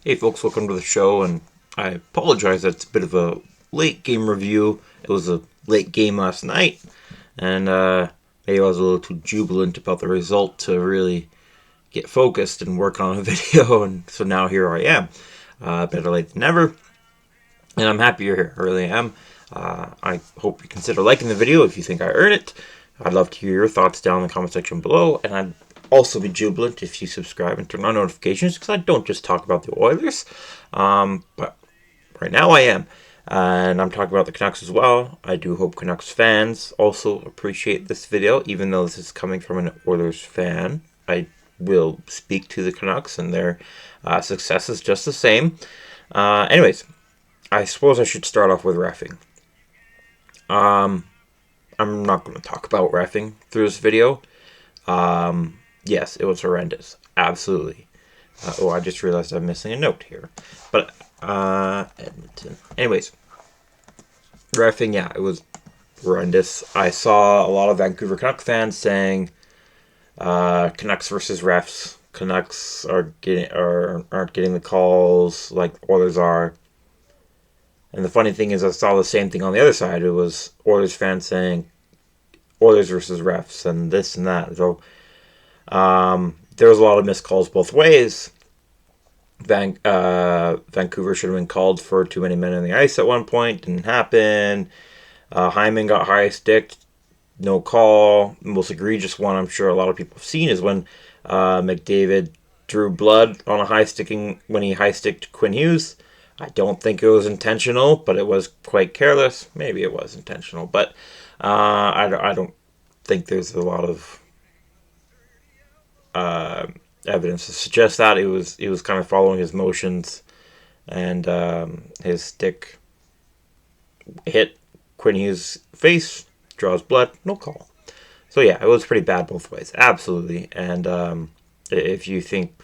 Hey folks, welcome to the show, and I apologize that it's a bit of a late game review. It was a late game last night, and maybe I was a little too jubilant about the result to really get focused and work on a video, and so now here I am. Better late than never, and I'm happy you're here. I really am. I hope you consider liking the video if you think I earned it. I'd love to hear your thoughts down in the comment section below, and I'd also be jubilant if you subscribe and turn on notifications, because I don't just talk about the Oilers, but right now I am, and I'm talking about the Canucks as well. I do hope Canucks fans also appreciate this video, even though this is coming from an Oilers fan. I will speak to the Canucks and their successes just the same. Anyways, I suppose I should start off with reffing. I'm not going to talk about reffing through this video. Yes, it was horrendous. Absolutely. I just realized I'm missing a note here. But, Edmonton. Anyways, reffing, yeah, it was horrendous. I saw a lot of Vancouver Canucks fans saying, Canucks versus refs. Canucks aren't getting the calls like Oilers are. And the funny thing is, I saw the same thing on the other side. It was Oilers fans saying Oilers versus refs and this and that. So, there was a lot of missed calls both ways. Vancouver should have been called for too many men on the ice at one point. Didn't happen. Hyman got high sticked. No call. The most egregious one I'm sure a lot of people have seen is when McDavid drew blood on a high sticking when he high sticked Quinn Hughes. I don't think it was intentional, but it was quite careless. Maybe it was intentional, but I don't think there's a lot of evidence to suggest that. He was kind of following his motions, and his stick hit Quinn Hughes' face, draws blood, no call. So yeah, it was pretty bad both ways, absolutely. And if you think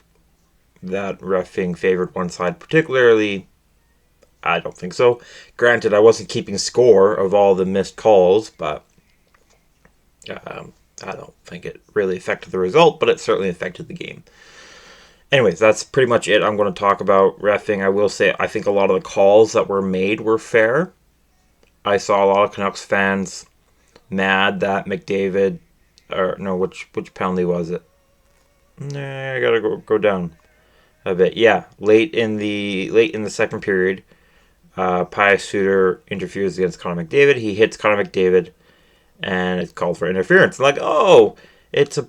that reffing favored one side particularly, I don't think so. Granted, I wasn't keeping score of all the missed calls, but I don't think it really affected the result, but it certainly affected the game. Anyways, that's pretty much it I'm going to talk about reffing. I will say I think a lot of the calls that were made were fair. I saw a lot of Canucks fans mad that McDavid, or no, which penalty was it? Nah, I gotta go down a bit. Yeah, late in the second period, Pius Suter interferes against Connor McDavid. He hits Connor McDavid, and it's called for interference. Like, oh,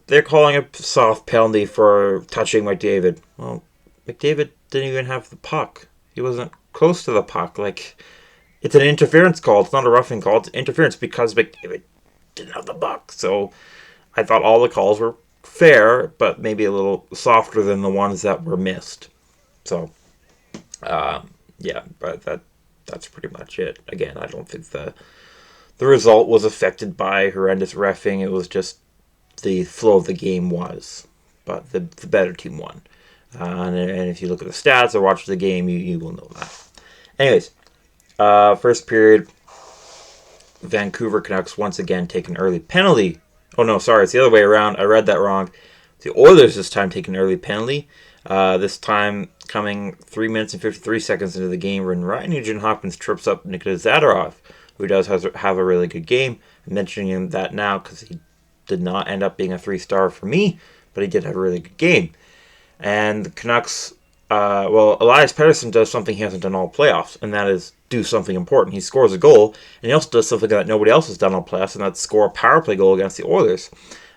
they're calling a soft penalty for touching McDavid. Well, McDavid didn't even have the puck. He wasn't close to the puck. Like, it's an interference call. It's not a roughing call. It's interference because McDavid didn't have the puck. So I thought all the calls were fair, but maybe a little softer than the ones that were missed. So, yeah, but that's pretty much it. Again, I don't think the result was affected by horrendous reffing. It was just the flow of the game was, but the better team won. And if you look at the stats or watch the game, you will know that. Anyways, first period, Vancouver Canucks once again take an early penalty. Oh no, sorry, it's the other way around. I read that wrong. The Oilers this time take an early penalty. This time coming 3 minutes and 53 seconds into the game when Ryan Nugent-Hopkins trips up Nikita Zadorov, who does have a really good game. I'm mentioning him that now because he did not end up being a 3-star for me, but he did have a really good game. And the Canucks, Elias Pettersson does something he hasn't done all playoffs, and that is do something important. He scores a goal, and he also does something that nobody else has done all playoffs, and that's score a power play goal against the Oilers.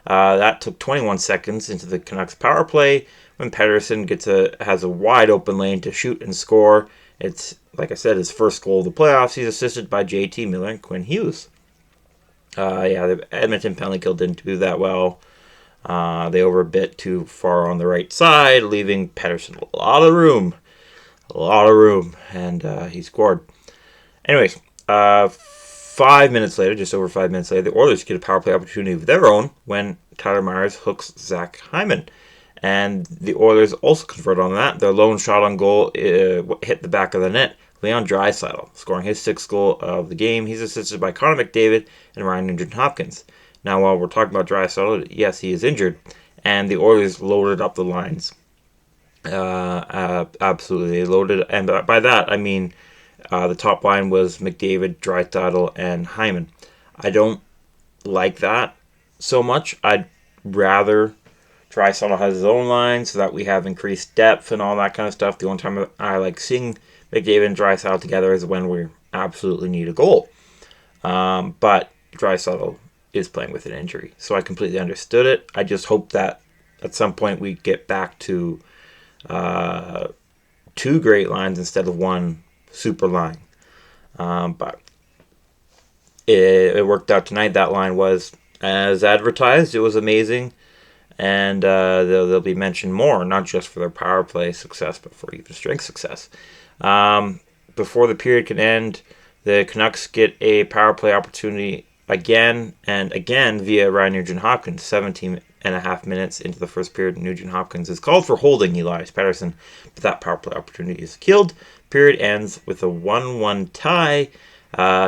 That took 21 seconds into the Canucks power play when Pettersson has a wide open lane to shoot and score. It's, like I said, his first goal of the playoffs. He's assisted by JT Miller and Quinn Hughes. The Edmonton penalty kill didn't do that well. They over a bit too far on the right side, leaving Pettersson a lot of room, and he scored. Anyways, 5 minutes later, just over 5 minutes later, the Oilers get a power play opportunity of their own when Tyler Myers hooks Zach Hyman. And the Oilers also convert on that. Their lone shot on goal hit the back of the net. Leon Draisaitl scoring his 6th goal of the game. He's assisted by Connor McDavid and Ryan Nugent-Hopkins. Now, while we're talking about Draisaitl, yes, he is injured, and the Oilers loaded up the lines. Absolutely, they loaded, and by that I mean the top line was McDavid, Draisaitl, and Hyman. I don't like that so much. I'd rather Draisaitl has his own line so that we have increased depth and all that kind of stuff. The only time I like seeing McDavid and Draisaitl together is when we absolutely need a goal. But Draisaitl is playing with an injury, so I completely understood it. I just hope that at some point we get back to two great lines instead of one super line. But it worked out tonight. That line was as advertised. It was amazing. And they'll be mentioned more, not just for their power play success, but for even strength success. Before the period can end, the Canucks get a power play opportunity again and again via Ryan Nugent-Hopkins. 17.5 minutes into the first period, Nugent-Hopkins is called for holding Elias Pettersson, but that power play opportunity is killed. Period ends with a 1-1 tie.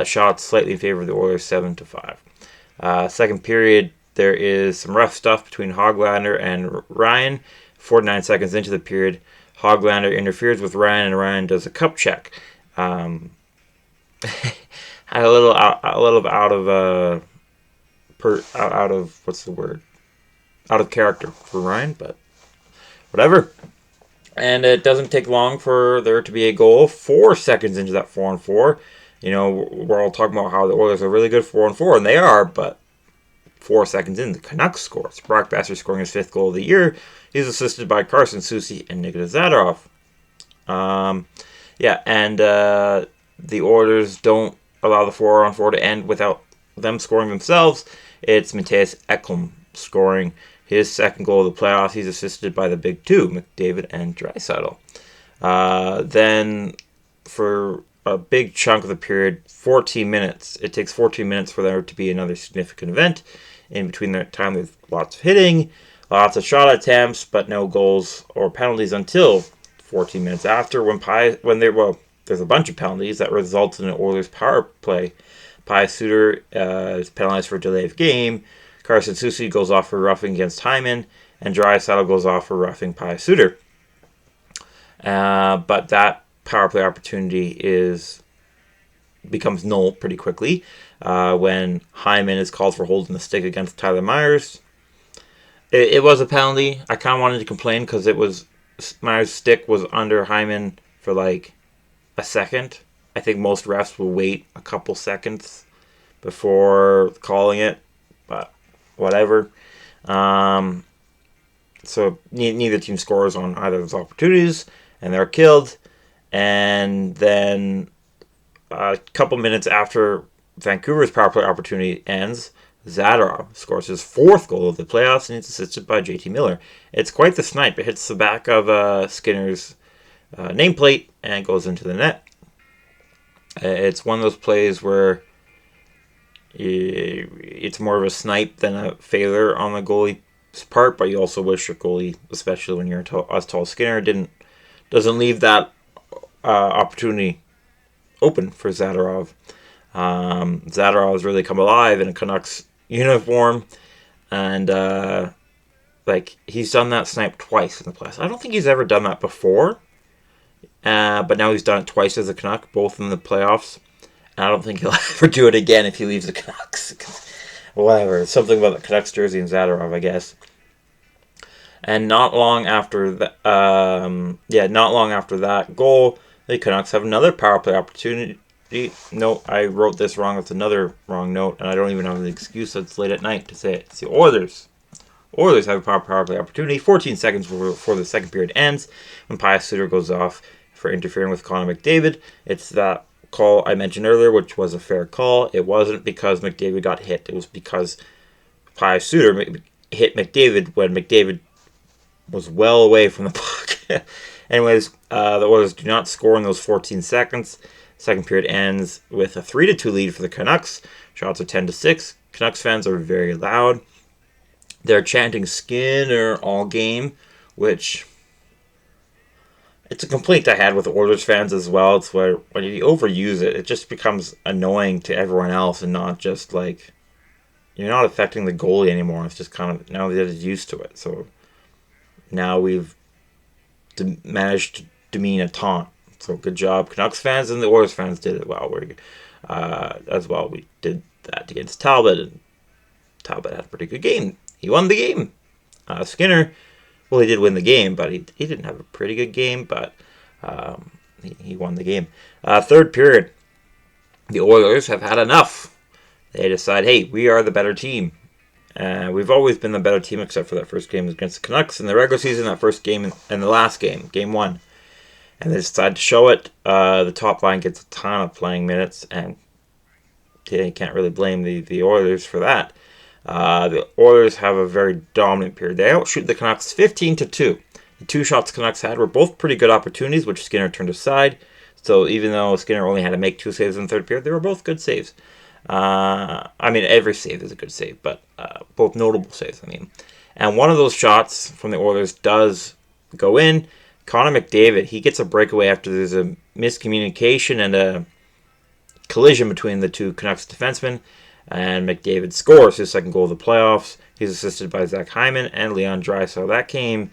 Shots slightly in favor of the Oilers, 7-5. Second period, there is some rough stuff between Hoglander and Ryan. 49 seconds into the period, Hoglander interferes with Ryan, and Ryan does a cup check. A little out of what's the word? Out of character for Ryan, but whatever. And it doesn't take long for there to be a goal. 4 seconds into that 4-on-4. You know, we're all talking about how the Oilers are really good 4-on-4, and they are, but 4 seconds in, the Canucks score. Brock Besser scoring his 5th goal of the year. He's assisted by Carson Soucy and Nikita Zadorov. The Oilers don't allow the 4-on-4 to end without them scoring themselves. It's Mattias Ekholm scoring his 2nd goal of the playoffs. He's assisted by the big two, McDavid and Draisaitl. Then for a big chunk of the period, 14 minutes. It takes 14 minutes for there to be another significant event. In between that time, there's lots of hitting, lots of shot attempts, but no goals or penalties until 14 minutes after there's a bunch of penalties that result in an Oilers power play. Pius Suter is penalized for delay of game. Carson Soucy goes off for roughing against Hyman, and Draisaitl goes off for roughing Pius Suter. But that power play opportunity becomes null pretty quickly when Hyman is called for holding the stick against Tyler Myers. It was a penalty. I kind of wanted to complain because Myers' stick was under Hyman for like a second. I think most refs will wait a couple seconds before calling it, but whatever. So neither team scores on either of those opportunities, and they're killed. And then a couple minutes after Vancouver's power play opportunity ends, Zadorov scores his 4th goal of the playoffs, and he's assisted by JT Miller. It's quite the snipe. It hits the back of Skinner's nameplate and goes into the net. It's one of those plays where it's more of a snipe than a failure on the goalie's part, but you also wish your goalie, especially when you're as tall as Skinner, doesn't leave that opportunity open for Zadorov. Zadorov has really come alive in a Canucks uniform, and he's done that snipe twice in the playoffs. I don't think he's ever done that before, but now he's done it twice as a Canuck, both in the playoffs. And I don't think he'll ever do it again if he leaves the Canucks. Whatever, it's something about the Canucks jersey and Zadorov, I guess. And not long after that goal, the Canucks have another power play opportunity. No, I wrote this wrong. It's another wrong note, and I don't even have the excuse. It's late at night to say it. It's the Oilers. Oilers have a power play opportunity. 14 seconds before the second period ends, when Pius Suter goes off for interfering with Connor McDavid. It's that call I mentioned earlier, which was a fair call. It wasn't because McDavid got hit. It was because Pius Suter hit McDavid when McDavid was well away from the puck. Anyways, the Oilers do not score in those 14 seconds. Second period ends with a 3-2 lead for the Canucks. Shots are 10-6. Canucks fans are very loud. They're chanting Skinner all game, which it's a complaint I had with the Oilers fans as well. It's where when you overuse it, it just becomes annoying to everyone else and not just like you're not affecting the goalie anymore. It's just kind of now they're used to it. So now we've managed to demean a taunt. So good job, Canucks fans, and the Oilers fans did it well. As well, we did that against Talbot, and Talbot had a pretty good game. He won the game. Skinner, well, he did win the game, but he didn't have a pretty good game, but he won the game. Third period, the Oilers have had enough. They decide, hey, we are the better team. We've always been the better team, except for that first game against the Canucks in the regular season, that first game, and the last game, game 1. And they decide to show it. The top line gets a ton of playing minutes, and you can't really blame the Oilers for that. The Oilers have a very dominant period. They outshoot the Canucks 15-2. The 2 shots Canucks had were both pretty good opportunities, which Skinner turned aside. So even though Skinner only had to make 2 saves in the third period, they were both good saves. I mean, every save is a good save, but both notable saves, I mean. And one of those shots from the Oilers does go in. Connor McDavid, he gets a breakaway after there's a miscommunication and a collision between the 2 Canucks defensemen. And McDavid scores his second goal of the playoffs. He's assisted by Zach Hyman and Leon Draisaitl. That came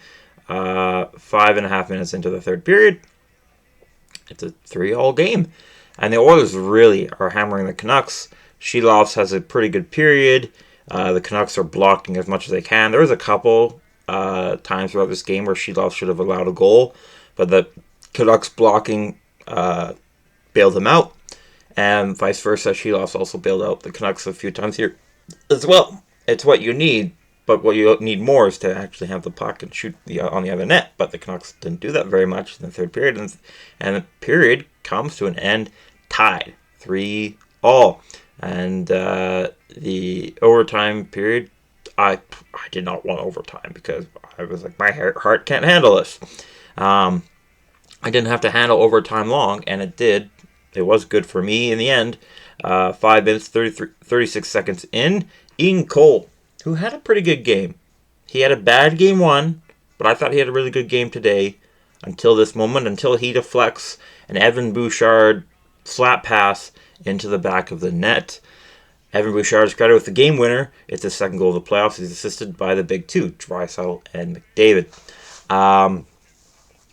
5.5 minutes into the third period. It's a 3-all game. And the Oilers really are hammering the Canucks. Sheeloffs has a pretty good period. The Canucks are blocking as much as they can. There was a couple times throughout this game where Sheeloffs should have allowed a goal, but the Canucks blocking bailed him out. And vice versa, Sheeloffs also bailed out the Canucks a few times here as well. It's what you need, but what you need more is to actually have the puck and shoot on the other net. But the Canucks didn't do that very much in the third period, and the period comes to an end tied 3-all. And the overtime period, I did not want overtime because I was like, my heart can't handle this. I didn't have to handle overtime long, and it did. It was good for me in the end. 5 minutes, 36 seconds in. Ian Cole, who had a pretty good game. He had a bad game 1, but I thought he had a really good game today until this moment, until he deflects an Evan Bouchard flat pass into the back of the net. Evan Bouchard's credit with the game winner. It's his second goal of the playoffs. He's assisted by the big 2, Draisaitl and McDavid.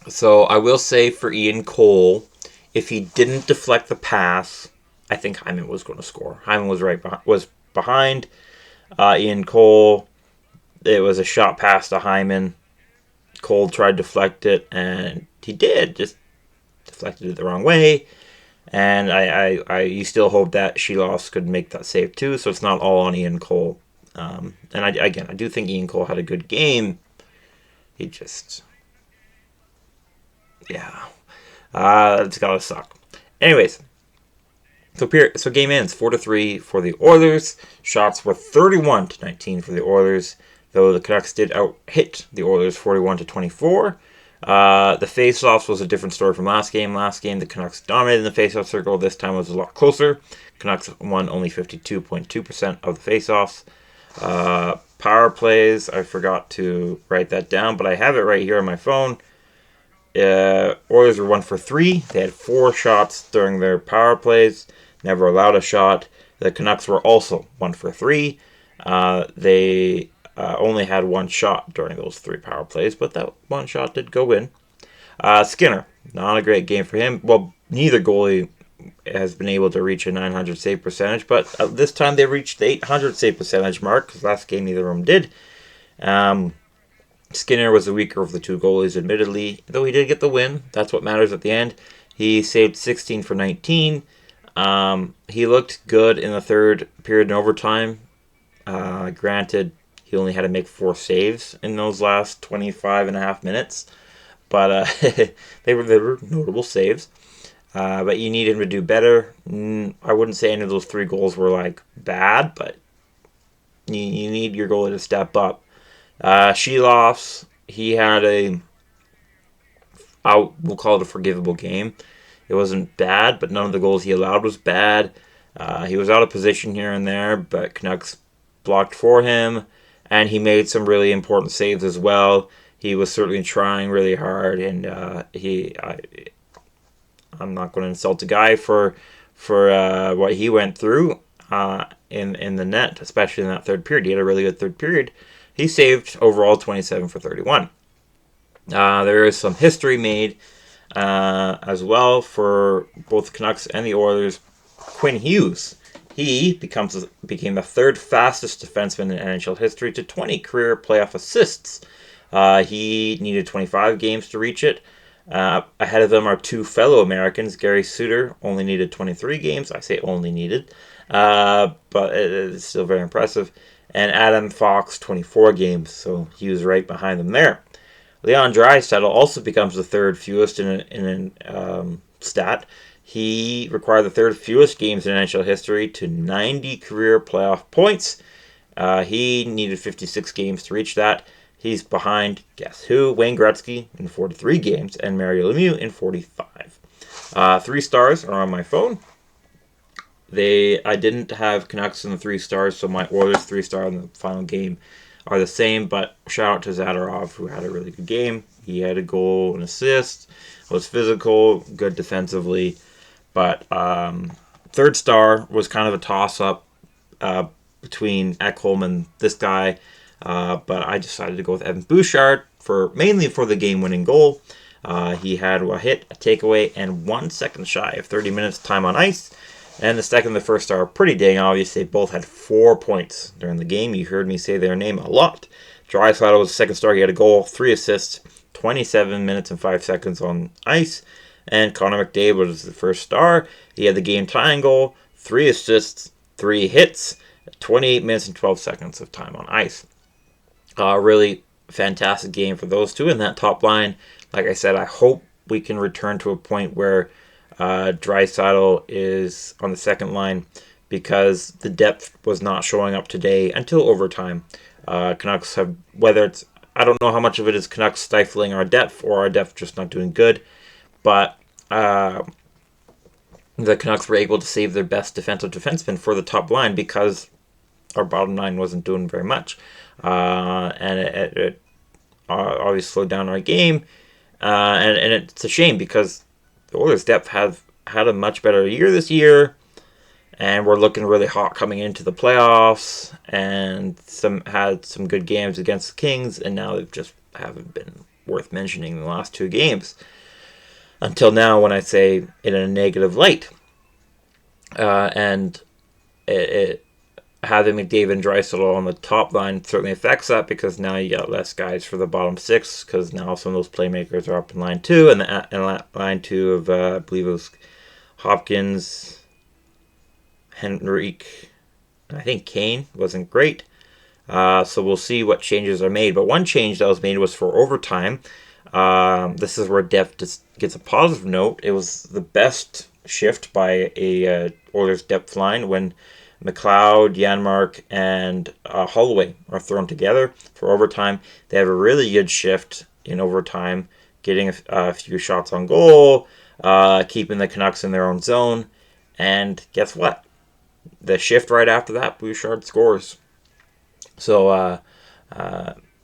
So I will say for Ian Cole, if he didn't deflect the pass, I think Hyman was going to score. Hyman was behind Ian Cole. It was a shot pass to Hyman. Cole tried to deflect it, and he did. Just deflected it the wrong way. And you still hope that Sheeloffs could make that save too, so it's not all on Ian Cole. And I do think Ian Cole had a good game. He just... yeah. It's gotta suck. Anyways, so game ends 4-3 for the Oilers. Shots were 31-19 for the Oilers, though the Canucks did out-hit the Oilers 41-24. The face-offs was a different story from last game. Last game, the Canucks dominated the face-off circle. This time it was a lot closer. Canucks won only 52.2% of the face-offs. Power plays, I forgot to write that down, but I have it right here on my phone. Oilers were 1 for 3. They had 4 shots during their power plays. Never allowed a shot. The Canucks were also 1 for 3. They only had 1 shot during those 3 power plays, but that 1 shot did go in. Skinner, not a great game for him. Well, neither goalie has been able to reach a 900 save percentage, but this time they reached the 800 save percentage mark, because last game neither of them did. Skinner was the weaker of the 2 goalies, admittedly, though he did get the win. That's what matters at the end. He saved 16 for 19. He looked good in the third period and overtime. Granted, he only had to make 4 saves in those last 25.5 minutes, but they were notable saves. But you need him to do better. I wouldn't say any of those 3 goals were like bad, but you need your goalie to step up. Sheeloffs, he had we'll call it a forgivable game. It wasn't bad, but none of the goals he allowed was bad. He was out of position here and there, but Canucks blocked for him, and he made some really important saves as well. He was certainly trying really hard, and I'm not going to insult the guy for what he went through in the net, especially in that third period. He had a really good third period. He saved overall 27 for 31. There is some history made as well for both the Canucks and the Oilers. Quinn Hughes, he became the third fastest defenseman in NHL history to 20 career playoff assists. He needed 25 games to reach it. Ahead of them are two fellow Americans. Gary Suter only needed 23 games. I say only needed, but it's still very impressive. And Adam Fox, 24 games. So he was right behind them there. Leon Draisaitl also becomes the third fewest in stat. He required the third fewest games in NHL history to 90 career playoff points. He needed 56 games to reach that. He's behind, guess who? Wayne Gretzky in 43 games and Mario Lemieux in 45. 3 stars are on my phone. I didn't have Canucks in the 3 stars, so my Oilers 3-star in the final game are the same, but shout out to Zadorov, who had a really good game. He had a goal, an assist, was physical, good defensively, but 3rd star was kind of a toss-up between Ekholm and this guy, but I decided to go with Evan Bouchard mainly for the game-winning goal. He had a hit, a takeaway, and 1 second shy of 30 minutes time on ice. And the second and the first star are pretty dang obvious. They both had 4 points during the game. You heard me say their name a lot. Draisaitl was the second star. He had a goal, 3 assists, 27 minutes and 5 seconds on ice. And Connor McDavid was the first star. He had the game-tying goal, 3 assists, 3 hits, 28 minutes and 12 seconds of time on ice. Really fantastic game for those two. And that top line, like I said, I hope we can return to a point where Draisaitl is on the second line, because the depth was not showing up today until overtime. Canucks have, I don't know how much of it is Canucks stifling our depth or our depth just not doing good, but the Canucks were able to save their best defensive defenseman for the top line because our bottom line wasn't doing very much. And it obviously slowed down our game, and it's a shame because the Oilers' depth have had a much better year this year, and we're looking really hot coming into the playoffs, and had some good games against the Kings, and now they just haven't been worth mentioning in the last 2 games. Until now, when I say in a negative light. And having McDavid and Draisaitl on the top line certainly affects that, because now you got less guys for the bottom 6, because now some of those playmakers are up in line 2, and line 2 of I believe it was Hopkins, Henrique, and I think Kane wasn't great. So we'll see what changes are made. But one change that was made was for overtime. This is where depth just gets a positive note. It was the best shift by a Oilers depth line when McLeod, Janmark, and Holloway are thrown together for overtime. They have a really good shift in overtime, getting a few shots on goal, keeping the Canucks in their own zone. And guess what? The shift right after that, Bouchard scores. So,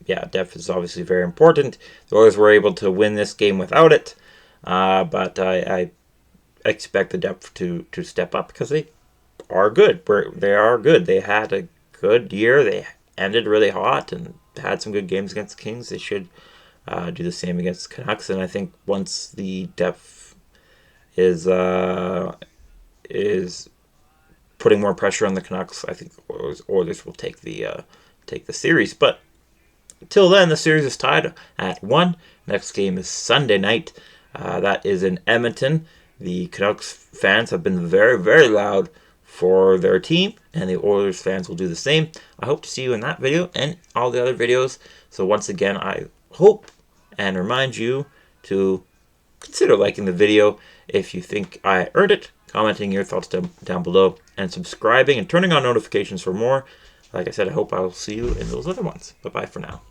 depth is obviously very important. The Oilers were able to win this game without it, but I expect the depth to step up, because they are good. They are good. They had a good year. They ended really hot and had some good games against the Kings. They should do the same against the Canucks. And I think once the depth is putting more pressure on the Canucks, I think Oilers will take the series. But until then, the series is tied at 1. Next game is Sunday night. That is in Edmonton. The Canucks fans have been very, very loud for their team, and the Oilers fans will do the same. I hope to see you in that video and all the other videos. So once again, I hope and remind you to consider liking the video if you think I earned it, commenting your thoughts down below, and subscribing and turning on notifications for more. Like I said, I hope I will see you in those other ones. Bye-bye for now.